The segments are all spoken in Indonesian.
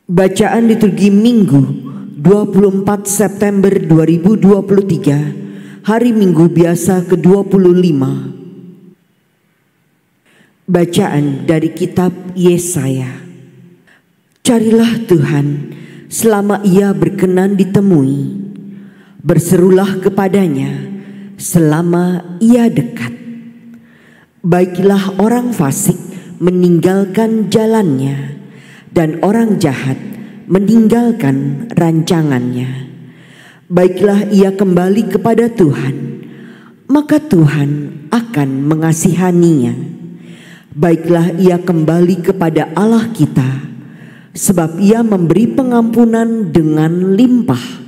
Bacaan liturgi Minggu 24 September 2023, hari Minggu biasa ke-25. Bacaan dari kitab Yesaya. Carilah Tuhan selama Ia berkenan ditemui, berserulah kepadanya selama Ia dekat. Baiklah orang fasik meninggalkan jalannya, dan orang jahat meninggalkan rancangannya. Baiklah ia kembali kepada Tuhan, maka Tuhan akan mengasihaninya. Baiklah ia kembali kepada Allah kita, sebab Ia memberi pengampunan dengan limpah.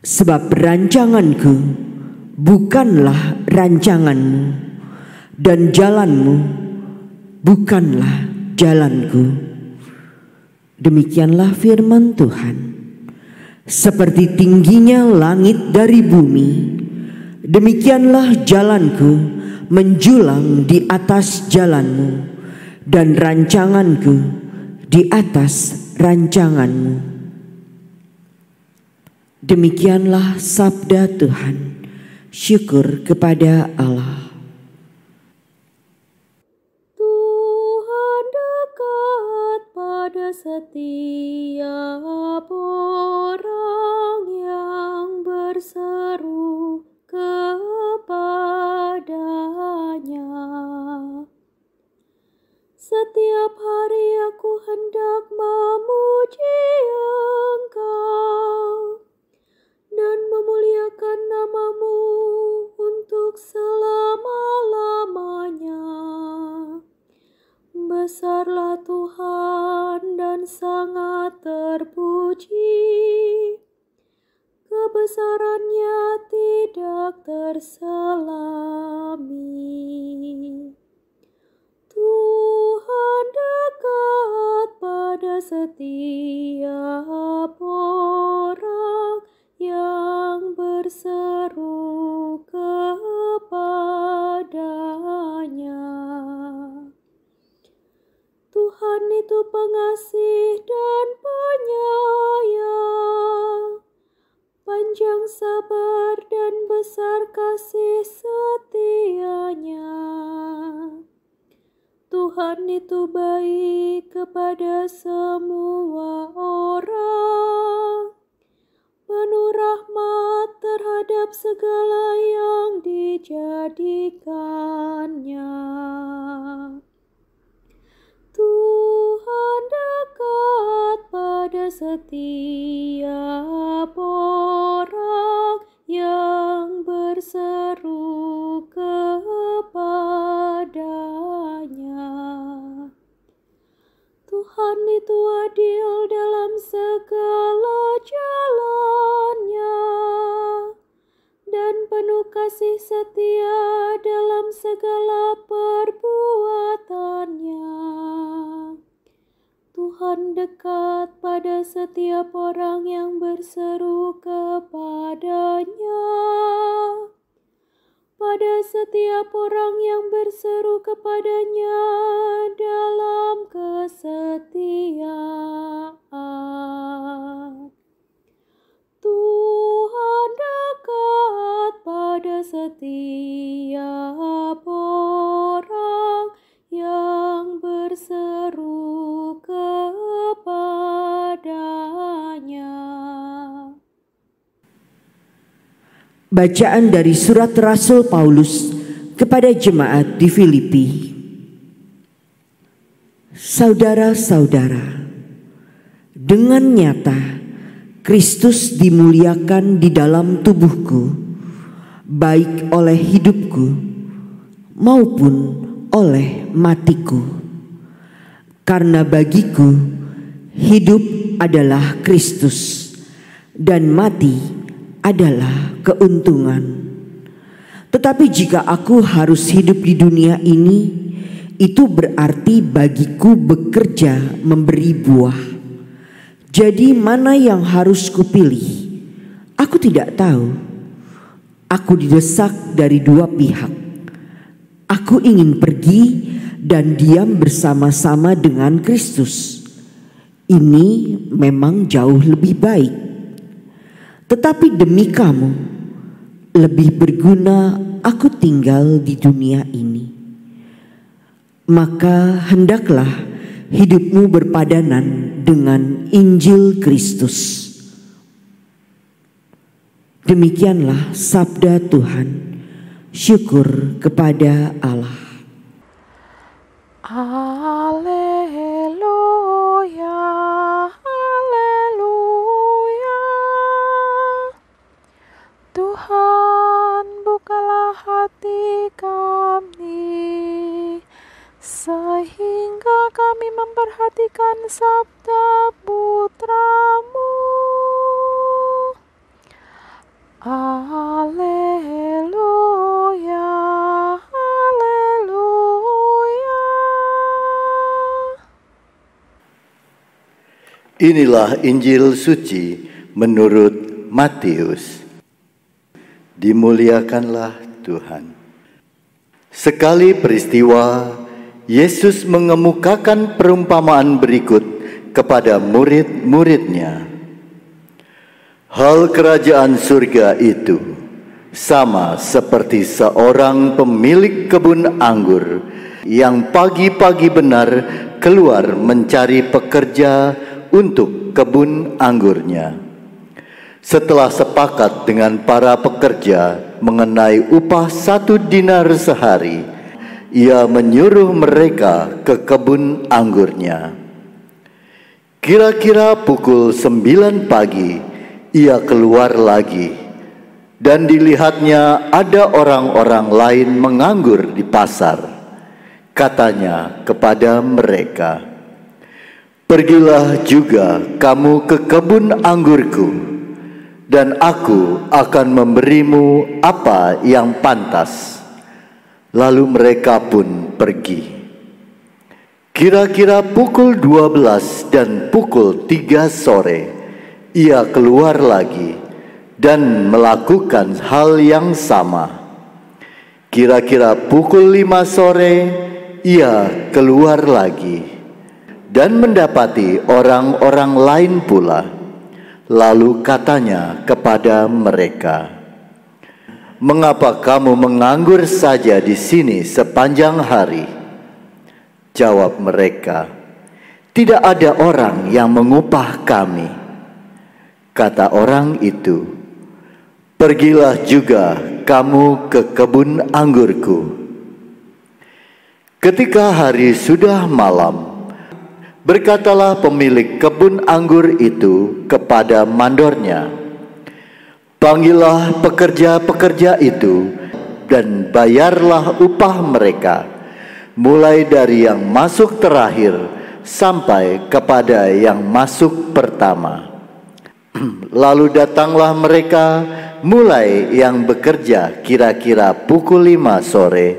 Sebab rancanganku bukanlah rancanganmu, dan jalanmu bukanlah jalanku. Demikianlah firman Tuhan. Seperti tingginya langit dari bumi, demikianlah jalanku menjulang di atas jalanmu, dan rancanganku di atas rancanganmu. Demikianlah sabda Tuhan. Syukur kepada Allah. Pada setiap orang yang berseru kepadanya. Setiap hari aku hendak memuji Engkau dan memuliakan nama-Mu untuk selama-lamanya. Besarlah Tuhan dan sangat terpuji, kebesarannya tidak terselami. Tuhan dekat pada setiap orang yang berseru kepadanya. Tuhan itu pengasih dan penyayang, panjang sabar dan besar kasih setianya. Tuhan itu baik kepada semua orang, penuh rahmat terhadap segala yang dijadikannya. Tuhan dekat pada setiap orang yang berseru kepadanya. Tuhan itu adil dalam segala jalannya, dan penuh kasih setia dalam segala perbuatannya. Tuhan dekat pada setiap orang yang berseru kepadanya, pada setiap orang yang berseru kepadanya dalam kesetiaan. Tuhan dekat pada setiap orang yang berseru kepadanya. Bacaan dari surat Rasul Paulus kepada jemaat di Filipi. Saudara-saudara, dengan nyata Kristus dimuliakan di dalam tubuhku, baik oleh hidupku maupun oleh matiku. Karena bagiku hidup adalah Kristus dan mati adalah keuntungan. Tetapi jika aku harus hidup di dunia ini, itu berarti bagiku bekerja memberi buah. Jadi mana yang harus kupilih? Aku tidak tahu. Aku didesak dari dua pihak. Aku ingin pergi dan diam bersama-sama dengan Kristus. Ini memang jauh lebih baik. Tetapi demi kamu, lebih berguna aku tinggal di dunia ini. Maka hendaklah hidupmu berpadanan dengan Injil Kristus. Demikianlah sabda Tuhan. Syukur kepada Allah. Haleluya, haleluya. Tuhan, bukalah hati kami, sehingga kami memperhatikan sabda Putra-Mu. Haleluya, haleluya. Inilah Injil suci menurut Matius. Dimuliakanlah Tuhan. Sekali peristiwa, Yesus mengemukakan perumpamaan berikut kepada murid-muridnya. Hal kerajaan surga itu sama seperti seorang pemilik kebun anggur yang pagi-pagi benar keluar mencari pekerja untuk kebun anggurnya. Setelah sepakat dengan para pekerja mengenai upah 1 dinar sehari, ia menyuruh mereka ke kebun anggurnya. Kira-kira pukul 9 pagi, ia keluar lagi, dan dilihatnya ada orang-orang lain menganggur di pasar. Katanya kepada mereka, "Pergilah juga kamu ke kebun anggurku, dan aku akan memberimu apa yang pantas." Lalu mereka pun pergi. Kira-kira pukul 12 dan pukul 3 sore, ia keluar lagi dan melakukan hal yang sama. Kira-kira pukul 5 sore, ia keluar lagi dan mendapati orang-orang lain pula. Lalu katanya kepada mereka, "Mengapa kamu menganggur saja di sini sepanjang hari?" Jawab mereka, "Tidak ada orang yang mengupah kami." Kata orang itu, "Pergilah juga kamu ke kebun anggurku." Ketika hari sudah malam, berkatalah pemilik kebun anggur itu kepada mandornya, "Panggillah pekerja-pekerja itu dan bayarlah upah mereka, mulai dari yang masuk terakhir sampai kepada yang masuk pertama." Lalu datanglah mereka, mulai yang bekerja kira-kira pukul 5 sore,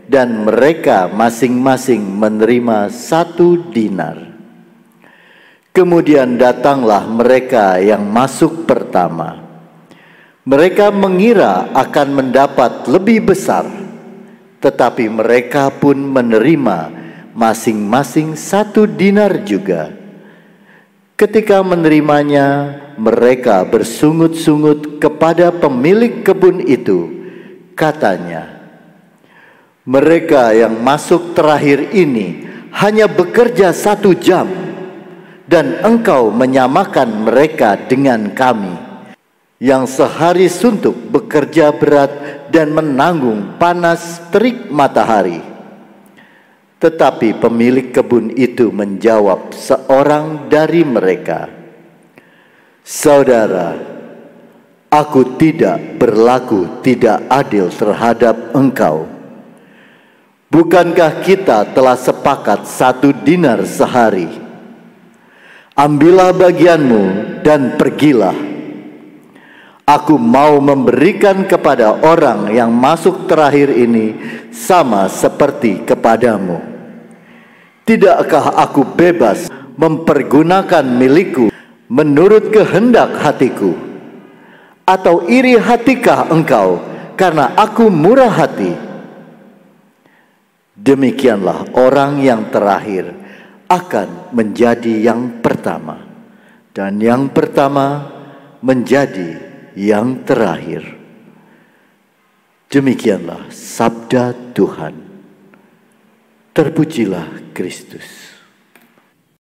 dan mereka masing-masing menerima 1 dinar. Kemudian datanglah mereka yang masuk pertama. Mereka mengira akan mendapat lebih besar, tetapi mereka pun menerima masing-masing 1 dinar juga. Ketika menerimanya, mereka bersungut-sungut kepada pemilik kebun itu. Katanya, "Mereka yang masuk terakhir ini hanya bekerja 1 jam, dan engkau menyamakan mereka dengan kami, yang sehari suntuk bekerja berat dan menanggung panas terik matahari." Tetapi pemilik kebun itu menjawab seorang dari mereka, "Saudara, aku tidak berlaku tidak adil terhadap engkau. Bukankah kita telah sepakat 1 dinar sehari? Ambillah bagianmu dan pergilah. Aku mau memberikan kepada orang yang masuk terakhir ini sama seperti kepadamu. Tidakkah aku bebas mempergunakan milikku menurut kehendak hatiku? Atau iri hatikah engkau karena aku murah hati?" Demikianlah orang yang terakhir akan menjadi yang pertama, pertama, dan yang pertama menjadi yang terakhir. Demikianlah sabda Tuhan. Terpujilah Kristus.